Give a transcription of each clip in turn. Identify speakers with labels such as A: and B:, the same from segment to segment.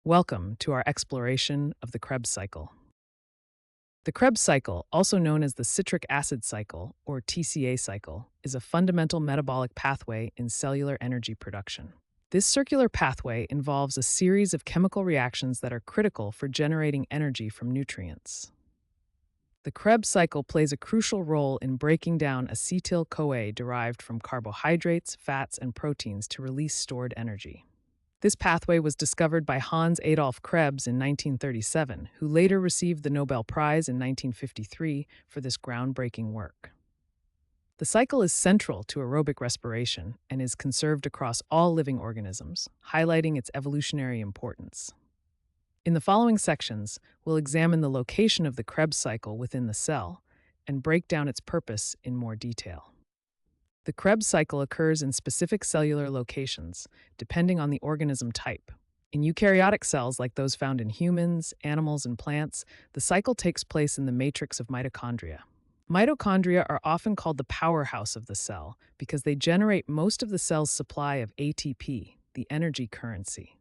A: Welcome to our exploration of the Krebs cycle. The Krebs cycle, also known as the citric acid cycle or TCA cycle, is a fundamental metabolic pathway in cellular energy production. This circular pathway involves a series of chemical reactions that are critical for generating energy from nutrients. The Krebs cycle plays a crucial role in breaking down acetyl-CoA derived from carbohydrates, fats, and proteins to release stored energy. This pathway was discovered by Hans Adolf Krebs in 1937, who later received the Nobel Prize in 1953 for this groundbreaking work. The cycle is central to aerobic respiration and is conserved across all living organisms, highlighting its evolutionary importance. In the following sections, we'll examine the location of the Krebs cycle within the cell and break down its purpose in more detail. The Krebs cycle occurs in specific cellular locations, depending on the organism type. In eukaryotic cells like those found in humans, animals, and plants, the cycle takes place in the matrix of mitochondria. Mitochondria are often called the powerhouse of the cell because they generate most of the cell's supply of ATP, the energy currency.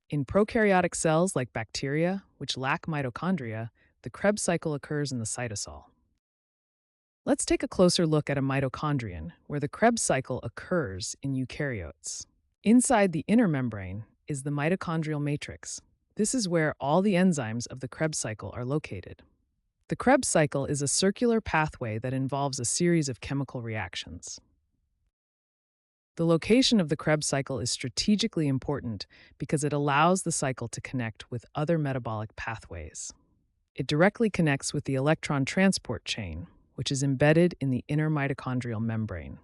A: In prokaryotic cells like bacteria, which lack mitochondria, the Krebs cycle occurs in the cytosol. Let's take a closer look at a mitochondrion, where the Krebs cycle occurs in eukaryotes. Inside the inner membrane is the mitochondrial matrix. This is where all the enzymes of the Krebs cycle are located. The Krebs cycle is a circular pathway that involves a series of chemical reactions. The location of the Krebs cycle is strategically important because it allows the cycle to connect with other metabolic pathways. It directly connects with the electron transport chain, which is embedded in the inner mitochondrial membrane.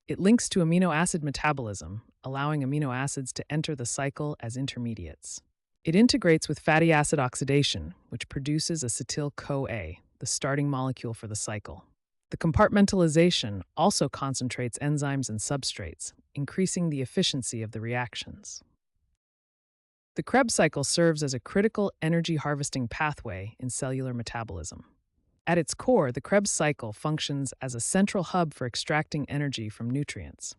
A: It links to amino acid metabolism, allowing amino acids to enter the cycle as intermediates. It integrates with fatty acid oxidation, which produces acetyl-CoA, the starting molecule for the cycle. The compartmentalization also concentrates enzymes and substrates, increasing the efficiency of the reactions. The Krebs cycle serves as a critical energy harvesting pathway in cellular metabolism. At its core, the Krebs cycle functions as a central hub for extracting energy from nutrients.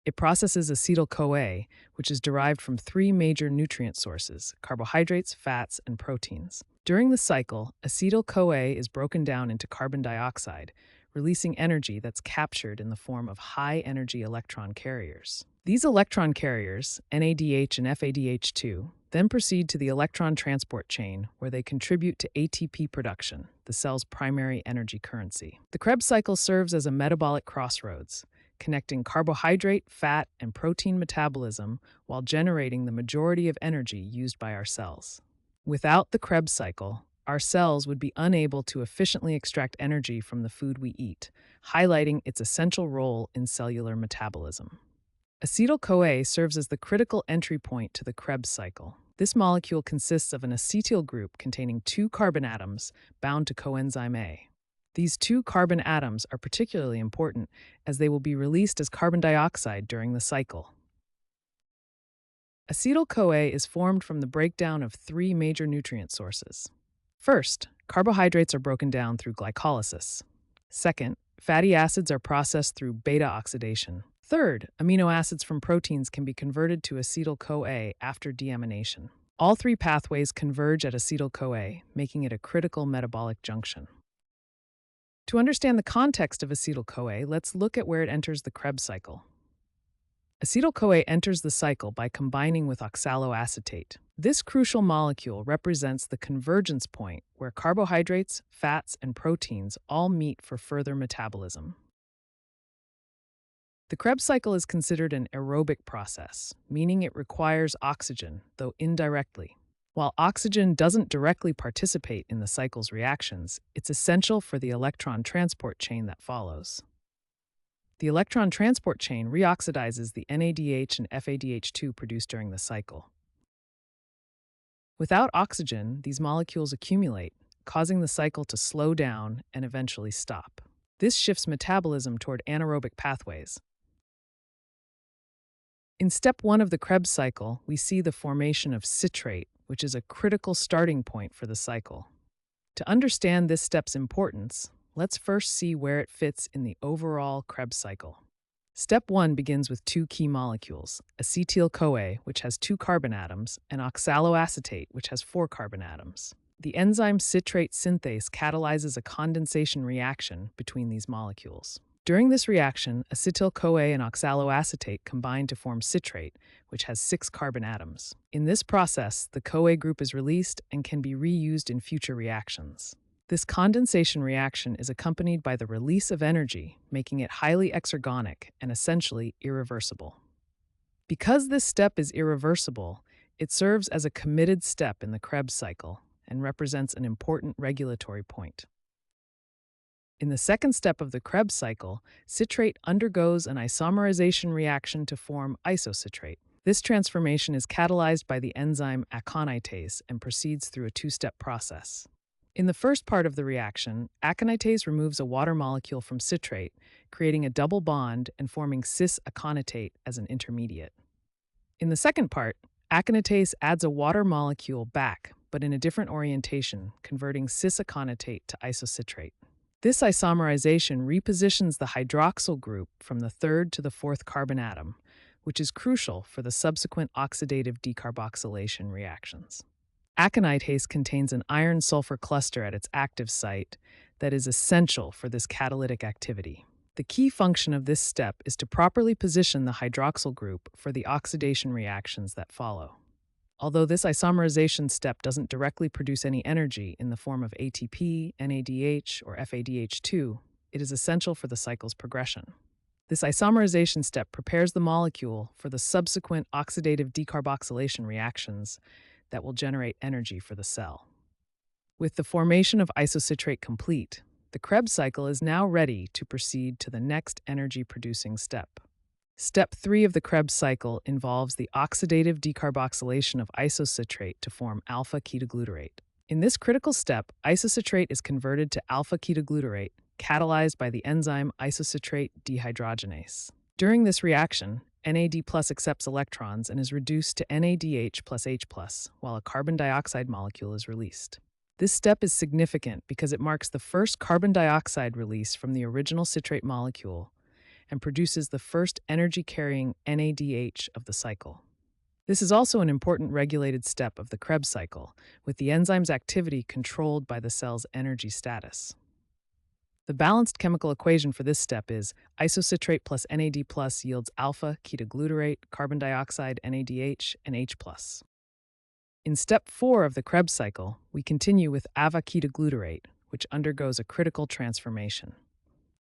A: It processes acetyl-CoA, which is derived from three major nutrient sources: carbohydrates, fats, and proteins. During the cycle, acetyl-CoA is broken down into carbon dioxide, releasing energy that's captured in the form of high-energy electron carriers. These electron carriers, NADH and FADH2, then proceed to the electron transport chain, where they contribute to ATP production, the cell's primary energy currency. The Krebs cycle serves as a metabolic crossroads, connecting carbohydrate, fat, and protein metabolism while generating the majority of energy used by our cells. Without the Krebs cycle, our cells would be unable to efficiently extract energy from the food we eat, highlighting its essential role in cellular metabolism. Acetyl-CoA serves as the critical entry point to the Krebs cycle. This molecule consists of an acetyl group containing two carbon atoms bound to coenzyme A. These two carbon atoms are particularly important as they will be released as carbon dioxide during the cycle. Acetyl-CoA is formed from the breakdown of three major nutrient sources. First, carbohydrates are broken down through glycolysis. Second, fatty acids are processed through beta oxidation. Third, amino acids from proteins can be converted to acetyl-CoA after deamination. All three pathways converge at acetyl-CoA, making it a critical metabolic junction. To understand the context of acetyl-CoA, let's look at where it enters the Krebs cycle. Acetyl-CoA enters the cycle by combining with oxaloacetate. This crucial molecule represents the convergence point where carbohydrates, fats, and proteins all meet for further metabolism. The Krebs cycle is considered an aerobic process, meaning it requires oxygen, though indirectly. While oxygen doesn't directly participate in the cycle's reactions, it's essential for the electron transport chain that follows. The electron transport chain reoxidizes the NADH and FADH2 produced during the cycle. Without oxygen, these molecules accumulate, causing the cycle to slow down and eventually stop. This shifts metabolism toward anaerobic pathways. In step 1 of the Krebs cycle, we see the formation of citrate, which is a critical starting point for the cycle. To understand this step's importance, let's first see where it fits in the overall Krebs cycle. Step 1 begins with two key molecules, acetyl-CoA, which has two carbon atoms, and oxaloacetate, which has four carbon atoms. The enzyme citrate synthase catalyzes a condensation reaction between these molecules. During this reaction, acetyl-CoA and oxaloacetate combine to form citrate, which has six carbon atoms. In this process, the CoA group is released and can be reused in future reactions. This condensation reaction is accompanied by the release of energy, making it highly exergonic and essentially irreversible. Because this step is irreversible, it serves as a committed step in the Krebs cycle and represents an important regulatory point. In the second step of the Krebs cycle, citrate undergoes an isomerization reaction to form isocitrate. This transformation is catalyzed by the enzyme aconitase and proceeds through a two-step process. In the first part of the reaction, aconitase removes a water molecule from citrate, creating a double bond and forming cis-aconitate as an intermediate. In the second part, aconitase adds a water molecule back, but in a different orientation, converting cis-aconitate to isocitrate. This isomerization repositions the hydroxyl group from the third to the fourth carbon atom, which is crucial for the subsequent oxidative decarboxylation reactions. Aconitase contains an iron-sulfur cluster at its active site that is essential for this catalytic activity. The key function of this step is to properly position the hydroxyl group for the oxidation reactions that follow. Although this isomerization step doesn't directly produce any energy in the form of ATP, NADH, or FADH2, it is essential for the cycle's progression. This isomerization step prepares the molecule for the subsequent oxidative decarboxylation reactions that will generate energy for the cell. With the formation of isocitrate complete, the Krebs cycle is now ready to proceed to the next energy-producing step. Step 3 of the Krebs cycle involves the oxidative decarboxylation of isocitrate to form alpha-ketoglutarate. In this critical step, isocitrate is converted to alpha-ketoglutarate, catalyzed by the enzyme isocitrate dehydrogenase. During this reaction, NAD+ accepts electrons and is reduced to NADH plus H+, while a carbon dioxide molecule is released. This step is significant because it marks the first carbon dioxide release from the original citrate molecule and produces the first energy-carrying NADH of the cycle. This is also an important regulated step of the Krebs cycle, with the enzyme's activity controlled by the cell's energy status. The balanced chemical equation for this step is isocitrate plus NAD+ yields alpha-ketoglutarate, carbon dioxide, NADH, and H+. In step 4 of the Krebs cycle, we continue with ava-ketoglutarate, which undergoes a critical transformation.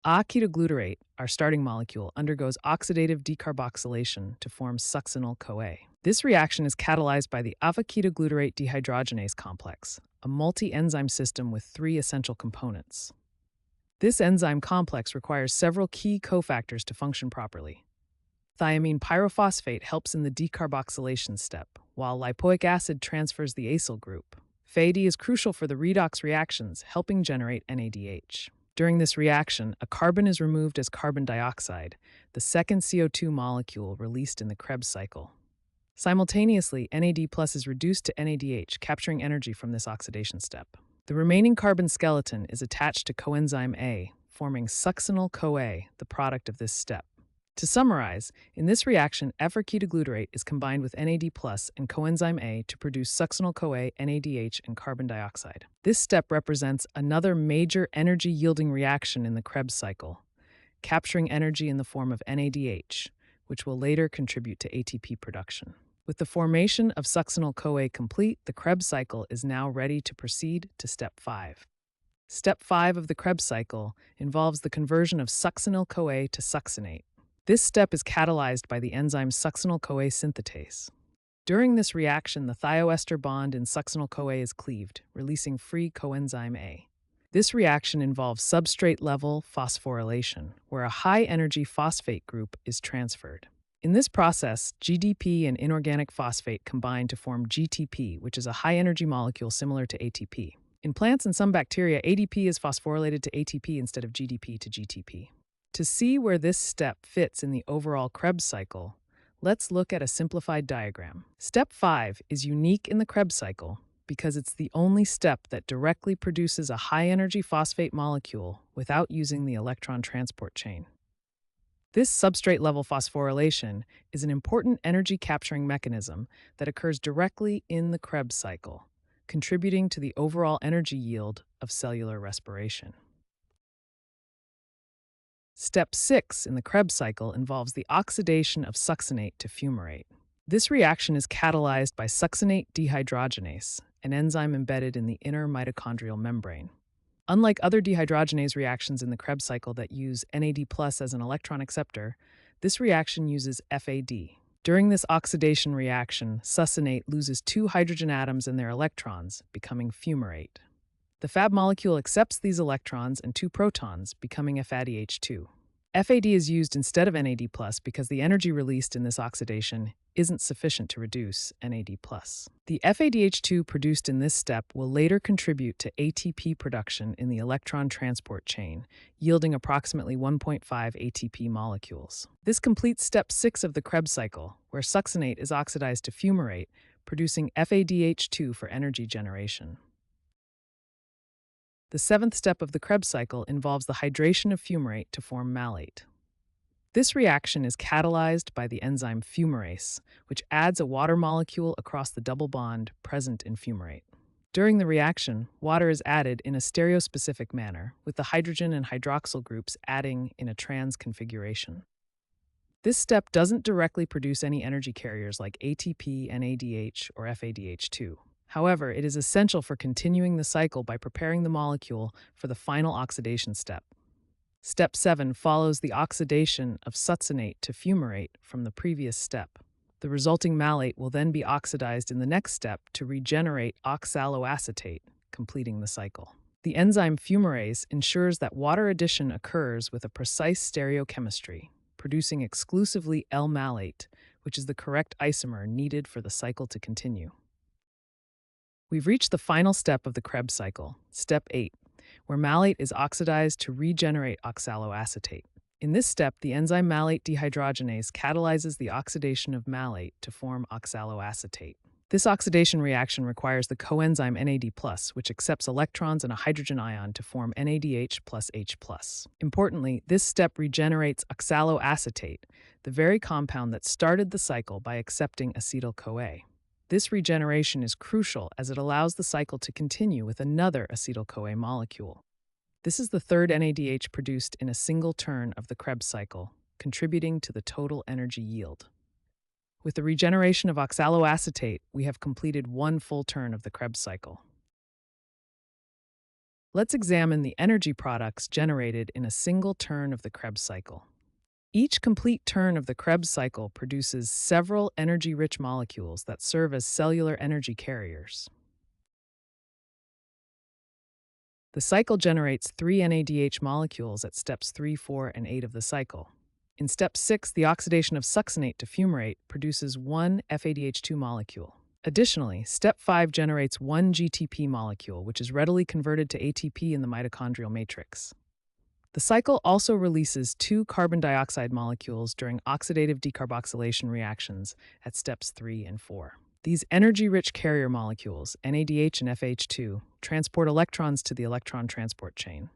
A: A-ketoglutarate, our starting molecule, undergoes oxidative decarboxylation to form succinyl-CoA. This reaction is catalyzed by the ava-ketoglutarate dehydrogenase complex, a multi-enzyme system with three essential components. This enzyme complex requires several key cofactors to function properly. Thiamine pyrophosphate helps in the decarboxylation step, while lipoic acid transfers the acyl group. FAD is crucial for the redox reactions, helping generate NADH. During this reaction, a carbon is removed as carbon dioxide, the second CO2 molecule released in the Krebs cycle. Simultaneously, NAD+ is reduced to NADH, capturing energy from this oxidation step. The remaining carbon skeleton is attached to coenzyme A, forming succinyl-CoA, the product of this step. To summarize, in this reaction, ava-ketoglutarate is combined with NAD+ and coenzyme A to produce succinyl-CoA, NADH, and carbon dioxide. This step represents another major energy-yielding reaction in the Krebs cycle, capturing energy in the form of NADH, which will later contribute to ATP production. With the formation of succinyl-CoA complete, the Krebs cycle is now ready to proceed to step 5. Step 5 of the Krebs cycle involves the conversion of succinyl-CoA to succinate. This step is catalyzed by the enzyme succinyl-CoA synthetase. During this reaction, the thioester bond in succinyl-CoA is cleaved, releasing free coenzyme A. This reaction involves substrate-level phosphorylation, where a high-energy phosphate group is transferred. In this process, GDP and inorganic phosphate combine to form GTP, which is a high-energy molecule similar to ATP. In plants and some bacteria, ADP is phosphorylated to ATP instead of GDP to GTP. To see where this step fits in the overall Krebs cycle, let's look at a simplified diagram. Step 5 is unique in the Krebs cycle because it's the only step that directly produces a high-energy phosphate molecule without using the electron transport chain. This substrate-level phosphorylation is an important energy-capturing mechanism that occurs directly in the Krebs cycle, contributing to the overall energy yield of cellular respiration. Step 6 in the Krebs cycle involves the oxidation of succinate to fumarate. This reaction is catalyzed by succinate dehydrogenase, an enzyme embedded in the inner mitochondrial membrane. Unlike other dehydrogenase reactions in the Krebs cycle that use NAD+ as an electron acceptor, this reaction uses FAD. During this oxidation reaction, succinate loses 2 hydrogen atoms and their electrons, becoming fumarate. The Fab molecule accepts these electrons and 2 protons, becoming FADH2. FAD is used instead of NAD+ because the energy released in this oxidation isn't sufficient to reduce NAD+. The FADH2 produced in this step will later contribute to ATP production in the electron transport chain, yielding approximately 1.5 ATP molecules. This completes step 6 of the Krebs cycle, where succinate is oxidized to fumarate, producing FADH2 for energy generation. The 7th step of the Krebs cycle involves the hydration of fumarate to form malate. This reaction is catalyzed by the enzyme fumarase, which adds a water molecule across the double bond present in fumarate. During the reaction, water is added in a stereospecific manner, with the hydrogen and hydroxyl groups adding in a trans configuration. This step doesn't directly produce any energy carriers like ATP, NADH, or FADH2. However, it is essential for continuing the cycle by preparing the molecule for the final oxidation step. Step 7 follows the oxidation of succinate to fumarate from the previous step. The resulting malate will then be oxidized in the next step to regenerate oxaloacetate, completing the cycle. The enzyme fumarase ensures that water addition occurs with a precise stereochemistry, producing exclusively L-malate, which is the correct isomer needed for the cycle to continue. We've reached the final step of the Krebs cycle, step 8, where malate is oxidized to regenerate oxaloacetate. In this step, the enzyme malate dehydrogenase catalyzes the oxidation of malate to form oxaloacetate. This oxidation reaction requires the coenzyme NAD+, which accepts electrons and a hydrogen ion to form NADH plus H+. Importantly, this step regenerates oxaloacetate, the very compound that started the cycle by accepting acetyl-CoA. This regeneration is crucial as it allows the cycle to continue with another acetyl-CoA molecule. This is the third NADH produced in a single turn of the Krebs cycle, contributing to the total energy yield. With the regeneration of oxaloacetate, we have completed one full turn of the Krebs cycle. Let's examine the energy products generated in a single turn of the Krebs cycle. Each complete turn of the Krebs cycle produces several energy-rich molecules that serve as cellular energy carriers. The cycle generates 3 NADH molecules at steps 3, 4, and 8 of the cycle. In step 6, the oxidation of succinate to fumarate produces 1 FADH2 molecule. Additionally, step 5 generates 1 GTP molecule, which is readily converted to ATP in the mitochondrial matrix. The cycle also releases 2 carbon dioxide molecules during oxidative decarboxylation reactions at steps 3 and 4. These energy-rich carrier molecules, NADH and FH2, transport electrons to the electron transport chain.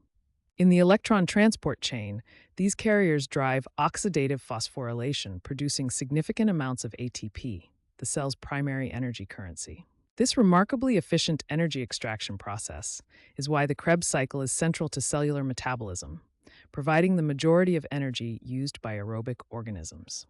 A: In the electron transport chain, these carriers drive oxidative phosphorylation, producing significant amounts of ATP, the cell's primary energy currency. This remarkably efficient energy extraction process is why the Krebs cycle is central to cellular metabolism, providing the majority of energy used by aerobic organisms.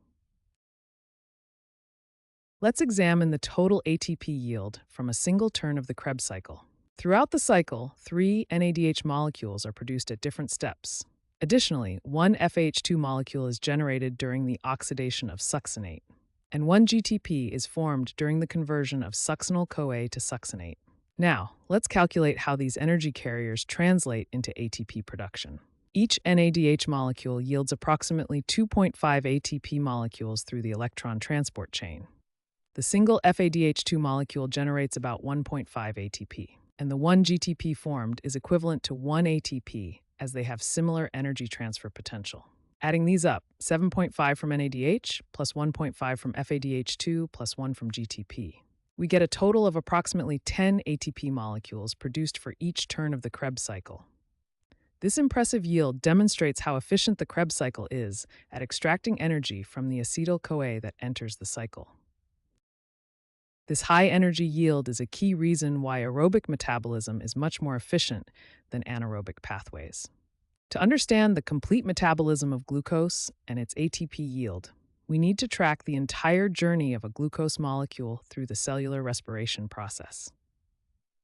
A: Let's examine the total ATP yield from a single turn of the Krebs cycle. Throughout the cycle, 3 NADH molecules are produced at different steps. Additionally, 1 FH2 molecule is generated during the oxidation of succinate, and 1 GTP is formed during the conversion of succinyl-CoA to succinate. Now, let's calculate how these energy carriers translate into ATP production. Each NADH molecule yields approximately 2.5 ATP molecules through the electron transport chain. The single FADH2 molecule generates about 1.5 ATP, and the 1 GTP formed is equivalent to 1 ATP as they have similar energy transfer potential. Adding these up, 7.5 from NADH plus 1.5 from FADH2 plus 1 from GTP. We get a total of approximately 10 ATP molecules produced for each turn of the Krebs cycle. This impressive yield demonstrates how efficient the Krebs cycle is at extracting energy from the acetyl-CoA that enters the cycle. This high energy yield is a key reason why aerobic metabolism is much more efficient than anaerobic pathways. To understand the complete metabolism of glucose and its ATP yield, we need to track the entire journey of a glucose molecule through the cellular respiration process.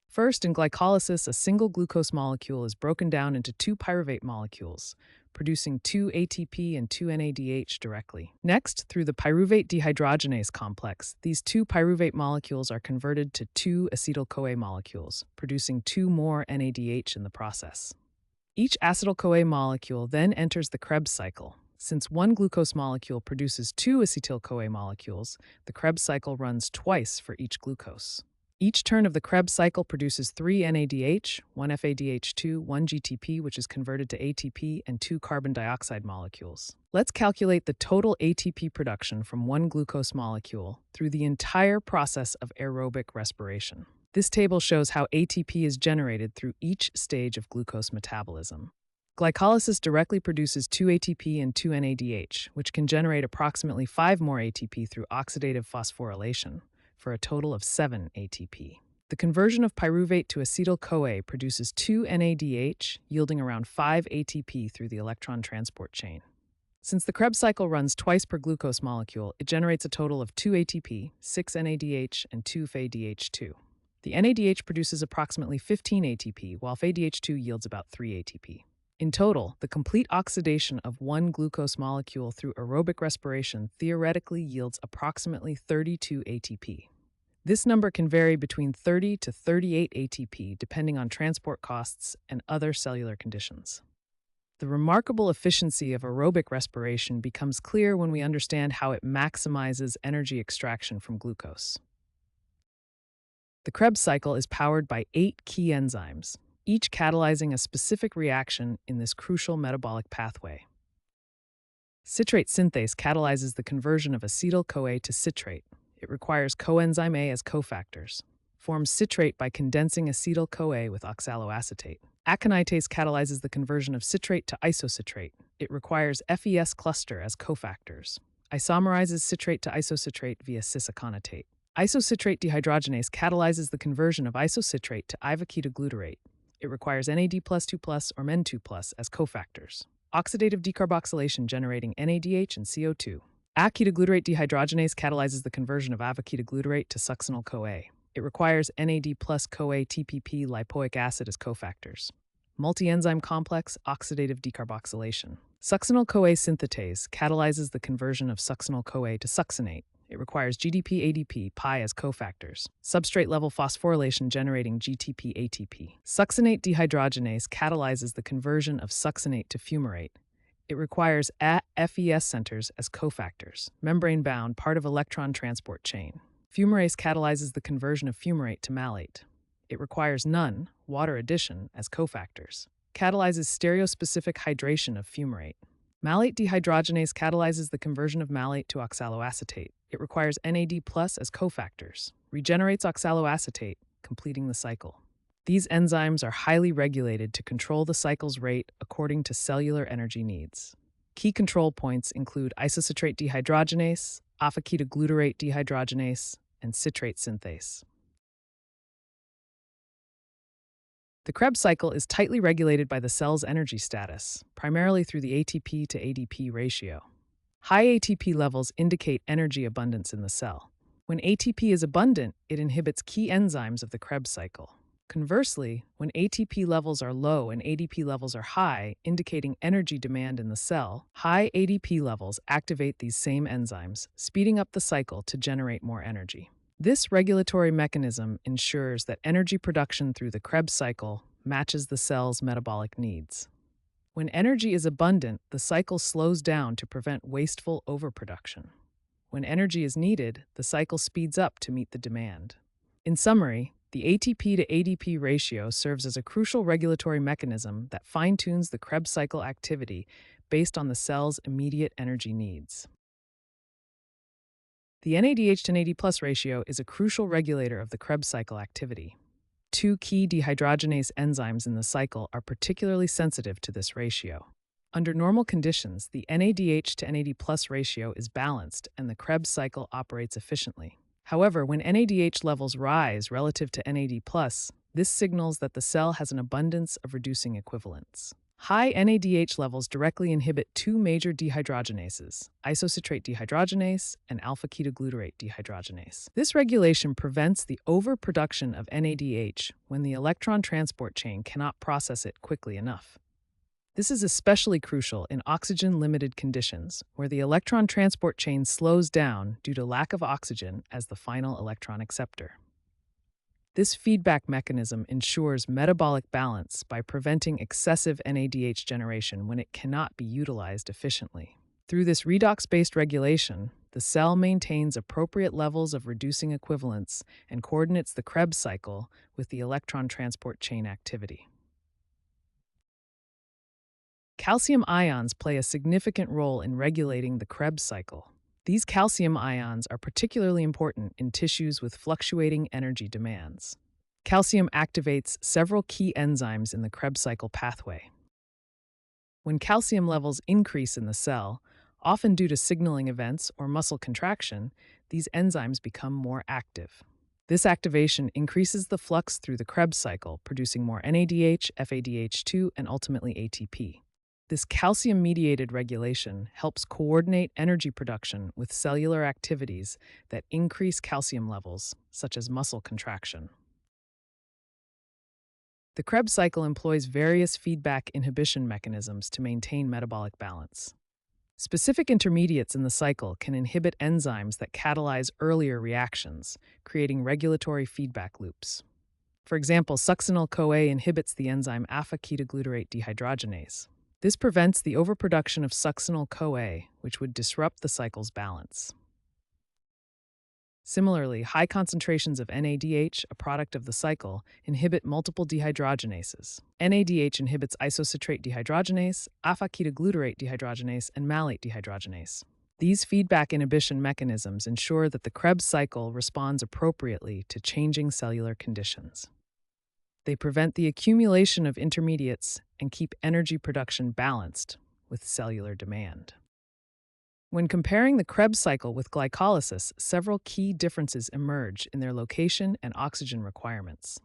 A: First, in glycolysis, a single glucose molecule is broken down into two pyruvate molecules, producing 2 ATP and 2 NADH directly. Next, through the pyruvate dehydrogenase complex, these two pyruvate molecules are converted to 2 acetyl-CoA molecules, producing 2 more NADH in the process. Each acetyl-CoA molecule then enters the Krebs cycle. Since one glucose molecule produces 2 acetyl-CoA molecules, the Krebs cycle runs twice for each glucose. Each turn of the Krebs cycle produces 3 NADH, 1 FADH2, 1 GTP, which is converted to ATP, and 2 carbon dioxide molecules. Let's calculate the total ATP production from one glucose molecule through the entire process of aerobic respiration. This table shows how ATP is generated through each stage of glucose metabolism. Glycolysis directly produces 2 ATP and 2 NADH, which can generate approximately 5 more ATP through oxidative phosphorylation, for a total of 7 ATP. The conversion of pyruvate to acetyl-CoA produces 2 NADH, yielding around 5 ATP through the electron transport chain. Since the Krebs cycle runs twice per glucose molecule, it generates a total of 2 ATP, 6 NADH, and 2 FADH2. The NADH produces approximately 15 ATP, while FADH2 yields about 3 ATP. In total, the complete oxidation of one glucose molecule through aerobic respiration theoretically yields approximately 32 ATP. This number can vary between 30 to 38 ATP depending on transport costs and other cellular conditions. The remarkable efficiency of aerobic respiration becomes clear when we understand how it maximizes energy extraction from glucose. The Krebs cycle is powered by 8 key enzymes, each catalyzing a specific reaction in this crucial metabolic pathway. Citrate synthase catalyzes the conversion of acetyl-CoA to citrate. It requires coenzyme A as cofactors. Forms citrate by condensing acetyl-CoA with oxaloacetate. Aconitase catalyzes the conversion of citrate to isocitrate. It requires FES cluster as cofactors. Isomerizes citrate to isocitrate via cis-aconitate. Isocitrate dehydrogenase catalyzes the conversion of isocitrate to ivacetoglutarate. It requires NAD+, 2+, or Men2+ as cofactors. Oxidative decarboxylation generating NADH and CO2. Acetoglutarate dehydrogenase catalyzes the conversion of avacetoglutarate to succinyl-CoA. It requires NAD+, CoA, TPP, lipoic acid as cofactors. Multi-enzyme complex, oxidative decarboxylation. Succinyl-CoA synthetase catalyzes the conversion of succinyl-CoA to succinate. It requires GDP, ADP, pi as cofactors. Substrate-level phosphorylation generating GTP, ATP. Succinate dehydrogenase catalyzes the conversion of succinate to fumarate. It requires FES centers as cofactors. Membrane-bound, part of electron transport chain. Fumarase catalyzes the conversion of fumarate to malate. It requires none, water addition, as cofactors. Catalyzes stereospecific hydration of fumarate. Malate dehydrogenase catalyzes the conversion of malate to oxaloacetate. It requires NAD+ as cofactors. Regenerates oxaloacetate, completing the cycle. These enzymes are highly regulated to control the cycle's rate according to cellular energy needs. Key control points include isocitrate dehydrogenase, alpha-ketoglutarate dehydrogenase, and citrate synthase. The Krebs cycle is tightly regulated by the cell's energy status, primarily through the ATP to ADP ratio. High ATP levels indicate energy abundance in the cell. When ATP is abundant, it inhibits key enzymes of the Krebs cycle. Conversely, when ATP levels are low and ADP levels are high, indicating energy demand in the cell, high ADP levels activate these same enzymes, speeding up the cycle to generate more energy. This regulatory mechanism ensures that energy production through the Krebs cycle matches the cell's metabolic needs. When energy is abundant, the cycle slows down to prevent wasteful overproduction. When energy is needed, the cycle speeds up to meet the demand. In summary, the ATP to ADP ratio serves as a crucial regulatory mechanism that fine-tunes the Krebs cycle activity based on the cell's immediate energy needs. The NADH to NAD+ ratio is a crucial regulator of the Krebs cycle activity. Two key dehydrogenase enzymes in the cycle are particularly sensitive to this ratio. Under normal conditions, the NADH to NAD+ ratio is balanced and the Krebs cycle operates efficiently. However, when NADH levels rise relative to NAD+, this signals that the cell has an abundance of reducing equivalents. High NADH levels directly inhibit two major dehydrogenases, isocitrate dehydrogenase and alpha-ketoglutarate dehydrogenase. This regulation prevents the overproduction of NADH when the electron transport chain cannot process it quickly enough. This is especially crucial in oxygen-limited conditions, where the electron transport chain slows down due to lack of oxygen as the final electron acceptor. This feedback mechanism ensures metabolic balance by preventing excessive NADH generation when it cannot be utilized efficiently. Through this redox-based regulation, the cell maintains appropriate levels of reducing equivalents and coordinates the Krebs cycle with the electron transport chain activity. Calcium ions play a significant role in regulating the Krebs cycle. These calcium ions are particularly important in tissues with fluctuating energy demands. Calcium activates several key enzymes in the Krebs cycle pathway. When calcium levels increase in the cell, often due to signaling events or muscle contraction, these enzymes become more active. This activation increases the flux through the Krebs cycle, producing more NADH, FADH2, and ultimately ATP. This calcium-mediated regulation helps coordinate energy production with cellular activities that increase calcium levels, such as muscle contraction. The Krebs cycle employs various feedback inhibition mechanisms to maintain metabolic balance. Specific intermediates in the cycle can inhibit enzymes that catalyze earlier reactions, creating regulatory feedback loops. For example, succinyl-CoA inhibits the enzyme alpha-ketoglutarate dehydrogenase. This prevents the overproduction of succinyl-CoA, which would disrupt the cycle's balance. Similarly, high concentrations of NADH, a product of the cycle, inhibit multiple dehydrogenases. NADH inhibits isocitrate dehydrogenase, alpha-ketoglutarate dehydrogenase, and malate dehydrogenase. These feedback inhibition mechanisms ensure that the Krebs cycle responds appropriately to changing cellular conditions. They prevent the accumulation of intermediates and keep energy production balanced with cellular demand. When comparing the Krebs cycle with glycolysis, several key differences emerge in their location and oxygen requirements.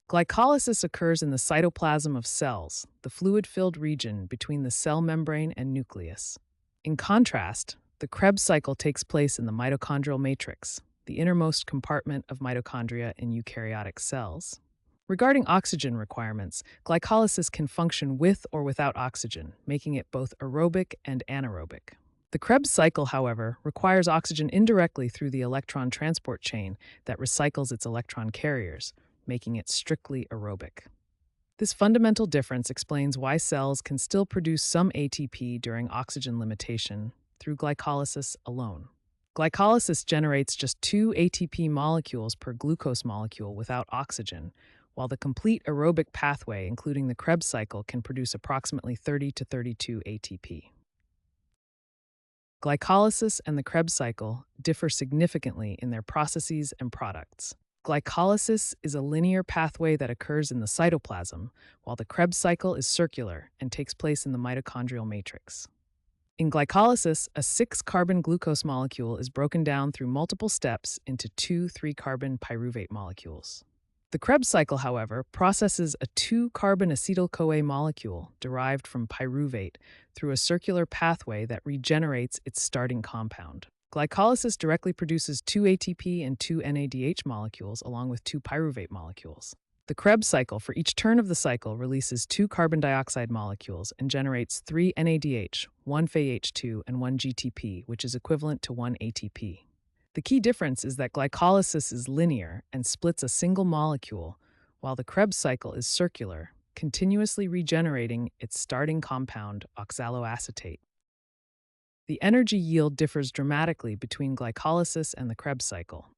A: Glycolysis occurs in the cytoplasm of cells, the fluid-filled region between the cell membrane and nucleus. In contrast, the Krebs cycle takes place in the mitochondrial matrix, the innermost compartment of mitochondria in eukaryotic cells. Regarding oxygen requirements, glycolysis can function with or without oxygen, making it both aerobic and anaerobic. The Krebs cycle, however, requires oxygen indirectly through the electron transport chain that recycles its electron carriers, making it strictly aerobic. This fundamental difference explains why cells can still produce some ATP during oxygen limitation through glycolysis alone. Glycolysis generates just 2 ATP molecules per glucose molecule without oxygen, while the complete aerobic pathway, including the Krebs cycle, can produce approximately 30 to 32 ATP. Glycolysis and the Krebs cycle differ significantly in their processes and products. Glycolysis is a linear pathway that occurs in the cytoplasm, while the Krebs cycle is circular and takes place in the mitochondrial matrix. In glycolysis, a 6-carbon glucose molecule is broken down through multiple steps into 2 3-carbon pyruvate molecules. The Krebs cycle, however, processes a 2-carbon acetyl-CoA molecule derived from pyruvate through a circular pathway that regenerates its starting compound. Glycolysis directly produces 2 ATP and 2 NADH molecules along with 2 pyruvate molecules. The Krebs cycle, for each turn of the cycle, releases 2 carbon dioxide molecules and generates 3 NADH, 1 FAH2, and 1 GTP, which is equivalent to 1 ATP. The key difference is that glycolysis is linear and splits a single molecule, while the Krebs cycle is circular, continuously regenerating its starting compound, oxaloacetate. The energy yield differs dramatically between glycolysis and the Krebs cycle.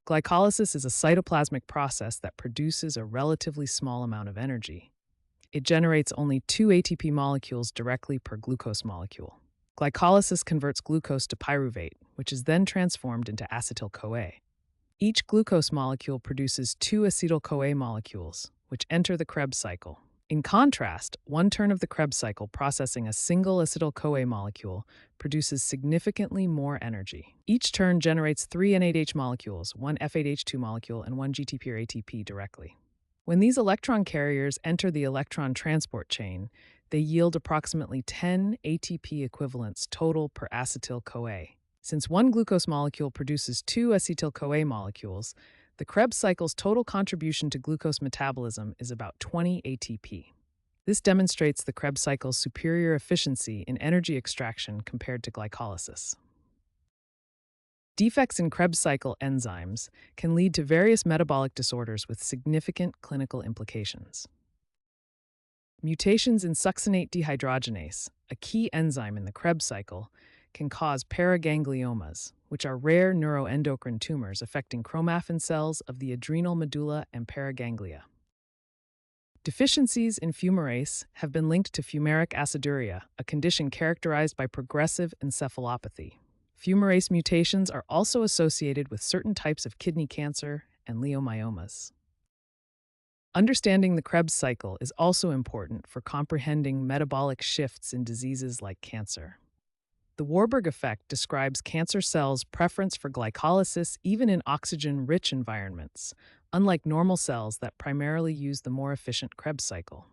A: Glycolysis is a cytoplasmic process that produces a relatively small amount of energy. It generates only 2 ATP molecules directly per glucose molecule. Glycolysis converts glucose to pyruvate, which is then transformed into acetyl-CoA. Each glucose molecule produces two acetyl-CoA molecules, which enter the Krebs cycle. In contrast, one turn of the Krebs cycle processing a single acetyl-CoA molecule produces significantly more energy. Each turn generates three N8H molecules, one F8H2 molecule, and one GTP or ATP directly. When these electron carriers enter the electron transport chain, they yield approximately 10 ATP equivalents total per acetyl-CoA. Since one glucose molecule produces two acetyl-CoA molecules, the Krebs cycle's total contribution to glucose metabolism is about 20 ATP. This demonstrates the Krebs cycle's superior efficiency in energy extraction compared to glycolysis. Defects in Krebs cycle enzymes can lead to various metabolic disorders with significant clinical implications. Mutations in succinate dehydrogenase, a key enzyme in the Krebs cycle, can cause paragangliomas, which are rare neuroendocrine tumors affecting chromaffin cells of the adrenal medulla and paraganglia. Deficiencies in fumarase have been linked to fumaric aciduria, a condition characterized by progressive encephalopathy. Fumarase mutations are also associated with certain types of kidney cancer and leiomyomas. Understanding the Krebs cycle is also important for comprehending metabolic shifts in diseases like cancer. The Warburg effect describes cancer cells' preference for glycolysis even in oxygen-rich environments, unlike normal cells that primarily use the more efficient Krebs cycle.